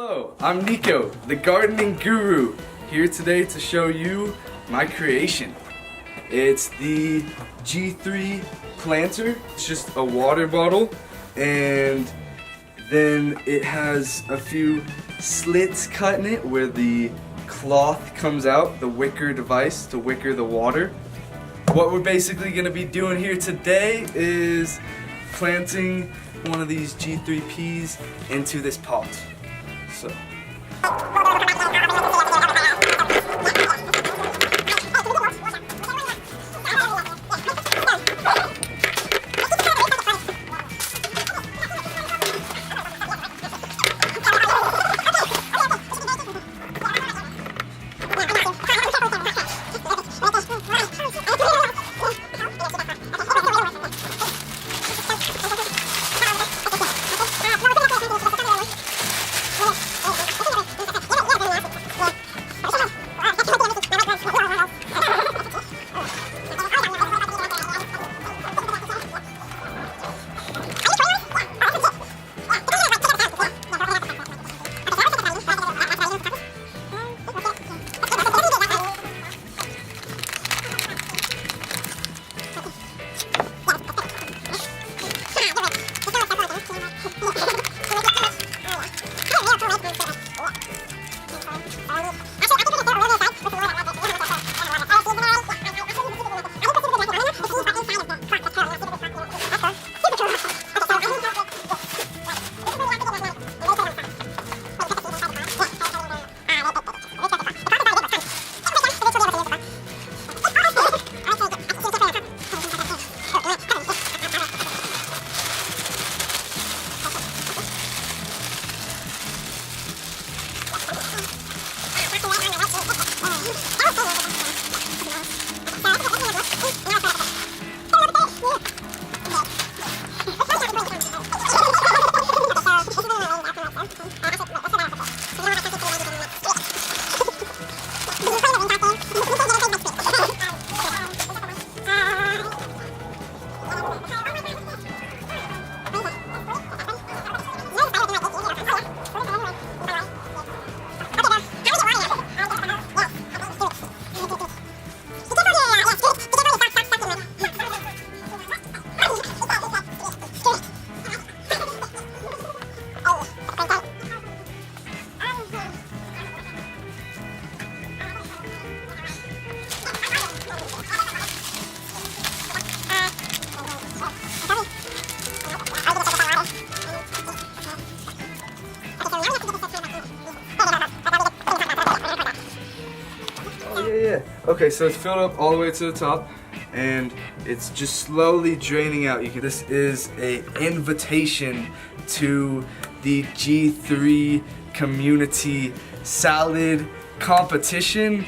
Hello, I'm Nico, the gardening guru, here today to show you my creation. It's the G3 planter. It's just a water bottle, and then it has a few slits cut in it where the cloth comes out, the wicker device to wicker the water. What we're basically going to be doing here today is planting one of these G3Ps into this pot. So. Okay, so it's filled up all the way to the top, and it's just slowly draining out. This is an invitation to the G3 community salad competition.